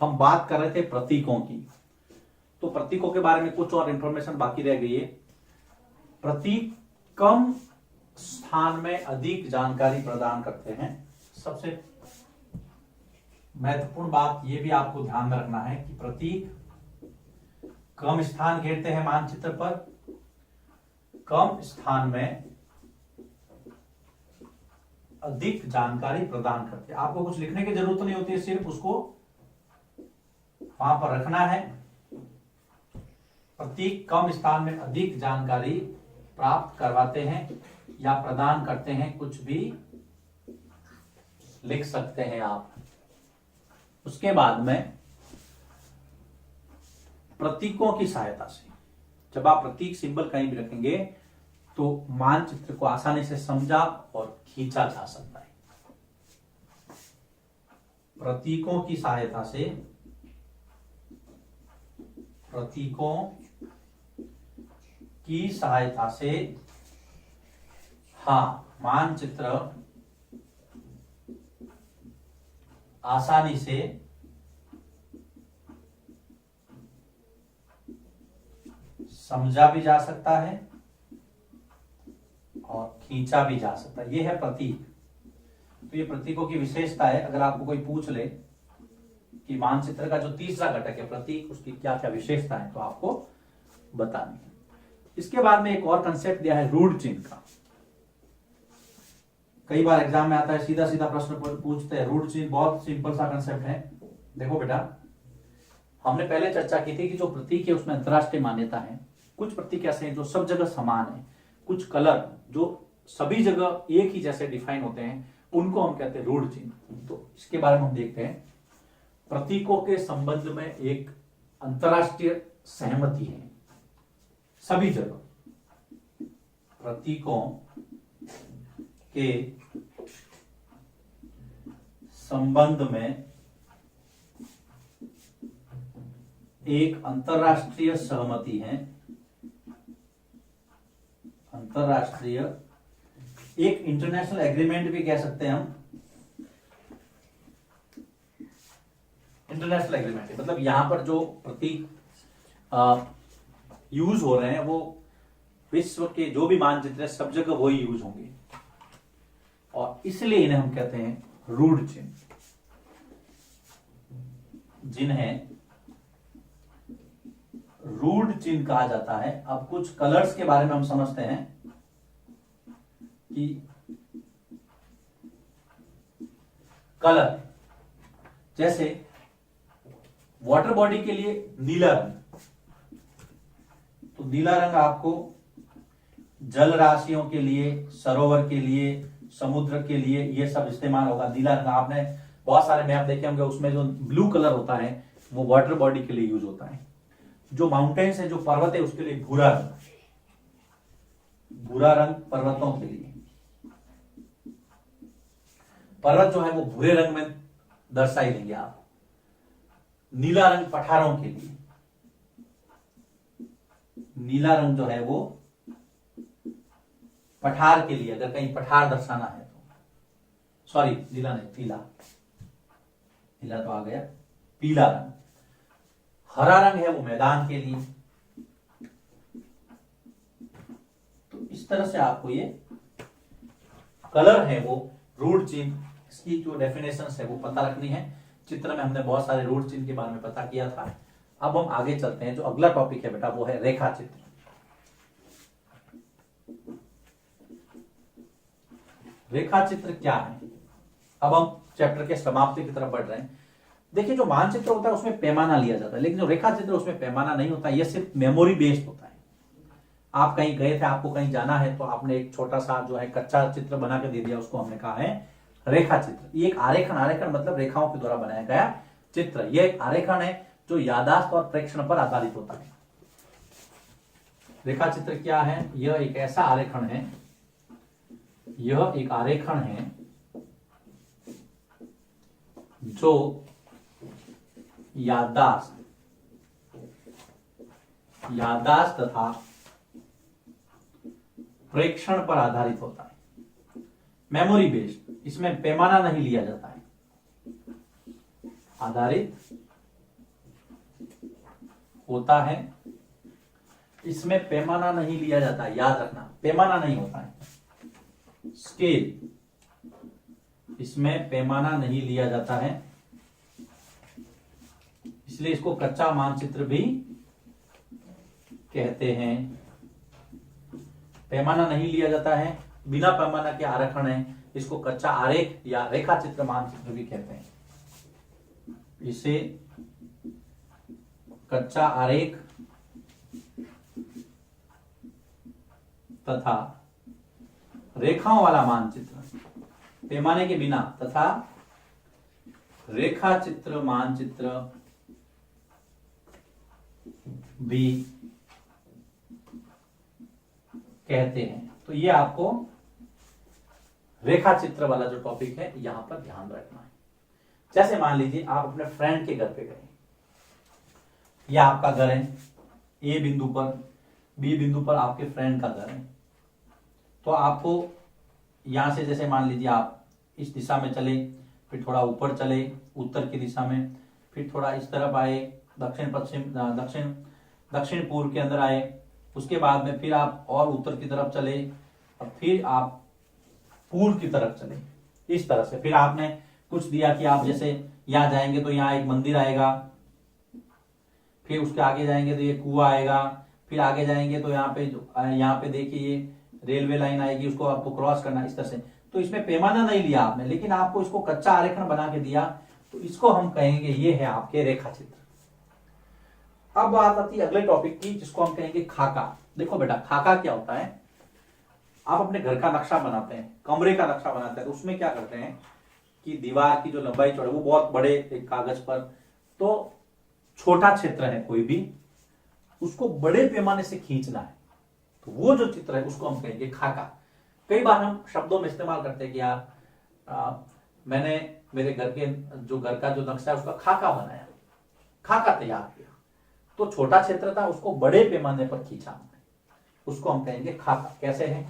हम बात कर रहे थे प्रतीकों की। तो प्रतीकों के बारे में कुछ और इंफॉर्मेशन बाकी रह गई है। प्रतीक कम स्थान में अधिक जानकारी प्रदान करते हैं। सबसे महत्वपूर्ण बात यह भी आपको ध्यान में रखना है कि प्रतीक कम स्थान घेरते हैं मानचित्र पर, कम स्थान में अधिक जानकारी प्रदान करते हैं। आपको कुछ लिखने की जरूरत नहीं होती है, सिर्फ उसको वहां पर रखना है। प्रतीक कम स्थान में अधिक जानकारी प्राप्त करवाते हैं या प्रदान करते हैं, कुछ भी लिख सकते हैं आप। उसके बाद में प्रतीकों की सहायता से जब आप प्रतीक सिंबल कहीं भी रखेंगे तो मानचित्र को आसानी से समझा और खींचा जा सकता है। प्रतीकों की सहायता से, प्रतीकों की सहायता से मानचित्र आसानी से समझा भी जा सकता है और खींचा भी जा सकता है। यह है प्रतीक। तो ये प्रतीकों की विशेषता है। अगर आपको कोई पूछ ले कि मानचित्र का जो तीसरा घटक है प्रतीक, उसकी क्या क्या विशेषता है, तो आपको बतानी है। इसके बाद में एक और कंसेप्ट दिया है रूढ़ चिन्ह का। कई बार एग्जाम में आता है, सीधा सीधा प्रश्न पूछते हैं। रूढ़ चिन्ह बहुत सिंपल सा कंसेप्ट है। देखो बेटा, हमने पहले चर्चा की थी कि जो प्रतीक है उसमें अंतरराष्ट्रीय मान्यता है। कुछ प्रतीक ऐसे हैं जो सब जगह समान है। कुछ कलर जो सभी जगह एक ही जैसे डिफाइन होते हैं, उनको हम कहते हैं रूढ़ चिन्ह। तो इसके बारे में हम देखते हैं। प्रतीकों के संबंध में एक अंतरराष्ट्रीय सहमति है सभी जगह। प्रतीकों के संबंध में एक अंतरराष्ट्रीय सहमति है। अंतरराष्ट्रीय, एक इंटरनेशनल एग्रीमेंट भी कह सकते हैं हम। इंटरनेशनल एग्रीमेंट मतलब यहां पर जो प्रतीक यूज हो रहे हैं वो विश्व के जो भी मानचित्र है सब जगह वही यूज होंगे, और इसलिए इन्हें हम कहते हैं रूढ़ चिन्ह, जिन्हें रूढ़ चिन्ह कहा जाता है। अब कुछ कलर्स के बारे में हम समझते हैं कि कलर, जैसे वाटर बॉडी के लिए नीला रंग, तो नीला रंग आपको जल राशियों के लिए, सरोवर के लिए, समुद्र के लिए ये सब इस्तेमाल होगा। नीला रंग आपने बहुत सारे मैप देखे होंगे, उसमें जो ब्लू कलर होता है वो वाटर बॉडी के लिए यूज होता है। जो माउंटेन्स है, जो पर्वत है, उसके लिए भूरा रंग, भूरा रंग पर्वतों के लिए। पर्वत जो है वो भूरे रंग में दर्शाई देंगे आप। नीला रंग पठारों के लिए, नीला रंग जो है वो पठार के लिए, अगर कहीं पठार दर्शाना है तो, सॉरी नीला नहीं, पीला, नीला तो आ गया, पीला रंग। हरा रंग है वो मैदान के लिए। तो इस तरह से आपको ये कलर है वो रूढ़ चिन्ह, इसकी जो डेफिनेशन है वो पता रखनी है। चित्र में हमने बहुत सारे रूढ़ चिन्ह के बारे में पता किया था। अब हम आगे चलते हैं। जो अगला टॉपिक है बेटा वो है रेखा चित्र। रेखा चित्र क्या है? अब हम चैप्टर के समाप्ति की तरफ बढ़ रहे हैं। देखिए, जो मानचित्र होता है उसमें पैमाना लिया जाता है, लेकिन जो रेखा चित्र उसमें पैमाना नहीं होता, यह सिर्फ मेमोरी बेस्ड होता है। आप कहीं गए थे, आपको कहीं जाना है, तो आपने एक छोटा सा जो है कच्चा चित्र बना के दे दिया, उसको हमने कहा है रेखा चित्र। ये एक आरेखन, आरेखन मतलब रेखाओं के द्वारा बनाया गया चित्र। यह एक आरेखन है जो यादाश्त और प्रेक्षण पर आधारित होता है। रेखा चित्र क्या है? यह एक ऐसा आरेखन है, यह एक आरेखन है जो यादाश्त तथा प्रेक्षण पर आधारित होता है। मेमोरी बेस्ड, इसमें पैमाना नहीं लिया जाता है। आधारित होता है, इसमें पैमाना नहीं लिया जाता है, याद रखना पैमाना नहीं होता है, स्केल, इसमें पैमाना नहीं लिया जाता है, इसलिए इसको कच्चा मानचित्र भी कहते हैं। पैमाना नहीं लिया जाता है, बिना पैमाना के आरेखण है, इसको कच्चा आरेख या रेखा चित्र मानचित्र भी कहते हैं। इसे कच्चा आरेख तथा रेखाओं वाला मानचित्र, पैमाने के बिना, तथा रेखा चित्र मानचित्र भी कहते हैं। तो ये आपको रेखा चित्र वाला जो टॉपिक है यहां पर ध्यान रखना है। जैसे मान लीजिए आप अपने फ्रेंड के घर पे गए, या आपका घर है ए बिंदु पर, बी बिंदु पर आपके फ्रेंड का घर है, तो आपको यहां से जैसे मान लीजिए आप इस दिशा में चले, फिर थोड़ा ऊपर चले उत्तर की दिशा में, फिर थोड़ा इस तरफ आए दक्षिण पश्चिम दक्षिण पूर्व के अंदर आए, उसके बाद में फिर आप और उत्तर की तरफ चले और फिर आप पूर्व की तरफ चले, इस तरह से। फिर आपने कुछ दिया कि आप जैसे यहां जाएंगे तो यहाँ एक मंदिर आएगा, फिर उसके आगे जाएंगे तो ये कुआं आएगा, फिर आगे जाएंगे तो यहाँ पे देखिए ये रेलवे लाइन आएगी, उसको आपको क्रॉस करना, इस तरह से। तो इसमें पैमाना नहीं लिया आपने, लेकिन आपको इसको कच्चा आरेखण बना के दिया, तो इसको हम कहेंगे ये है आपके रेखा चित्र। अब बात आती है अगले टॉपिक की, जिसको हम कहेंगे खाका। देखो बेटा, खाका क्या होता है, आप अपने घर का नक्शा बनाते हैं, कमरे का नक्शा बनाते हैं, तो उसमें क्या करते हैं कि दीवार की जो लंबाई चौड़ाई वो बहुत बड़े एक कागज पर, तो छोटा क्षेत्र है कोई भी, उसको बड़े पैमाने से खींचना है, तो वो जो चित्र है उसको हम कहेंगे खाका। कई बार हम शब्दों में इस्तेमाल करते हैं कि यार मैंने मेरे घर का जो नक्शा है उसका खाका बनाया, खाका तैयार किया, तो छोटा क्षेत्र था उसको बड़े पैमाने पर खींचा हमने, उसको हम कहेंगे खाका। कैसे है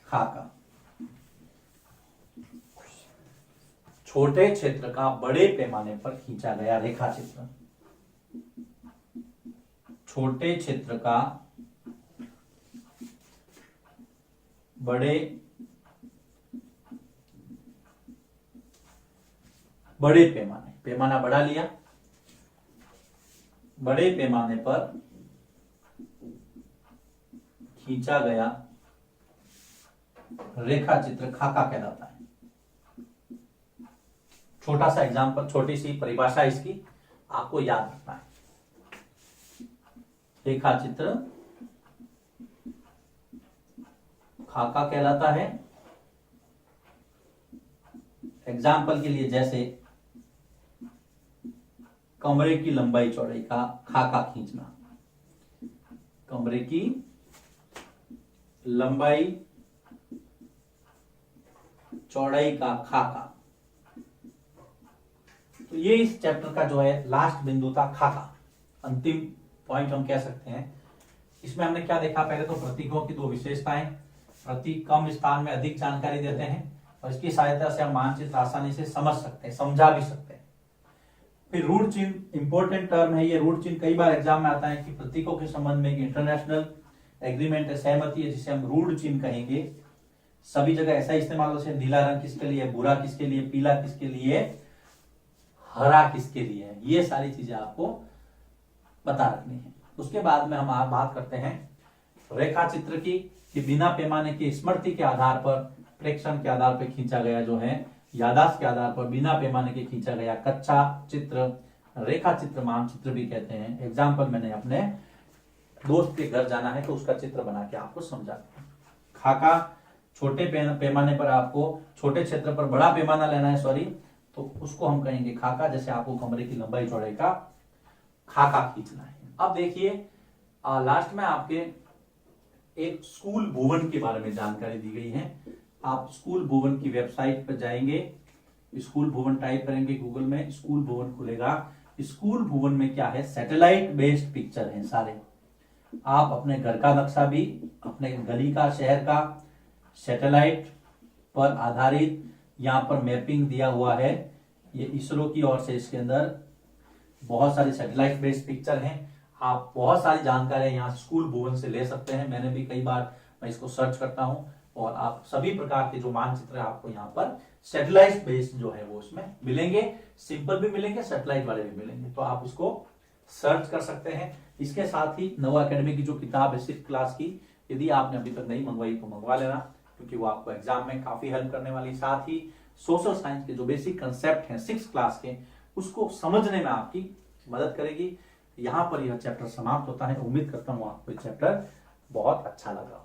खाका? छोटे क्षेत्र का बड़े पैमाने पर खींचा गया रेखा चित्र, छोटे क्षेत्र का बड़े पैमाना बढ़ा लिया, बड़े पैमाने पर खींचा गया रेखा चित्र खाका कहलाता है। छोटा सा एग्जांपल, छोटी सी परिभाषा इसकी आपको याद रखना है। रेखा चित्र खाका कहलाता है। एग्जाम्पल के लिए जैसे कमरे की लंबाई चौड़ाई का खाका खींचना, कमरे की लंबाई चौड़ाई का खाका, तो ये इस चैप्टर का जो है लास्ट बिंदु था, खाका, अंतिम पॉइंट हम कह सकते हैं। इसमें हमने क्या देखा, पहले तो प्रतीकों की दो विशेषताएं, प्रतीक कम स्थान में अधिक जानकारी देते हैं और इसकी सहायता से हम मानचित्र आसानी से समझ सकते हैं, समझा भी सकते हैं। फिर रूढ़ चिन्ह इंपॉर्टेंट टर्म है, ये रूढ़ चिन्ह कई बार एग्जाम में आता है कि प्रतीकों के संबंध में इंटरनेशनल एग्रीमेंट है, सहमति है, जिसे हम रूढ़ चिन्ह कहेंगे। सभी जगह ऐसा इस्तेमाल होता है, नीला रंग किसके लिए, भूरा किसके लिए, पीला किसके लिए, हरा किसके लिए है, ये सारी चीजें आपको बता रखनी है। उसके बाद में हम बात करते हैं रेखा चित्र की, कि बिना पैमाने की स्मृति के आधार पर, प्रेक्षण के आधार पर खींचा गया जो है, यादाश्त के आधार पर बिना पैमाने के खींचा गया कच्चा चित्र रेखा चित्र मानचित्र भी कहते हैं। एग्जाम्पल, मैंने अपने दोस्त के घर जाना है तो उसका चित्र बना के आपको समझा। खाका छोटे पैमाने पर, आपको छोटे क्षेत्र पर बड़ा पैमाना लेना है, सॉरी, तो उसको हम कहेंगे खाका। जैसे आपको कमरे की लंबाई चौड़ाई का खाका खींचना है। अब देखिए लास्ट में आपके एक स्कूल भुवन के बारे में जानकारी दी गई है। आप स्कूल भुवन की वेबसाइट पर जाएंगे, स्कूल भुवन टाइप करेंगे गूगल में, स्कूल भुवन खुलेगा। स्कूल भुवन में क्या है, सैटेलाइट बेस्ड पिक्चर है सारे। आप अपने घर का नक्शा भी, अपने गली का, शहर का, सैटेलाइट पर आधारित यहाँ पर मैपिंग दिया हुआ है। ये इसरो की ओर से इसके अंदर बहुत सारी सैटेलाइट बेस्ड पिक्चर हैं। आप बहुत सारी जानकारी यहाँ स्कूल भुवन से ले सकते हैं। मैंने भी कई बार मैं इसको सर्च करता हूँ और आप सभी प्रकार के जो मानचित्र है आपको यहाँ पर सैटेलाइट बेस्ड जो है वो उसमें मिलेंगे। सिंपल भी मिलेंगे, सैटेलाइट वाले भी मिलेंगे, तो आप इसको सर्च कर सकते हैं। इसके साथ ही नवा एकेडमी की जो किताब है 6th क्लास की, यदि आपने अभी तक नहीं मंगवाई तो मंगवा लेना, क्योंकि वो आपको एग्जाम में काफी हेल्प करने वाली। साथ ही सोशल साइंस के जो बेसिक कंसेप्ट हैं 6th क्लास के, उसको समझने में आपकी मदद करेगी। यहाँ पर यह चैप्टर समाप्त होता है। उम्मीद करता हूँ आपको ये चैप्टर बहुत अच्छा लगा।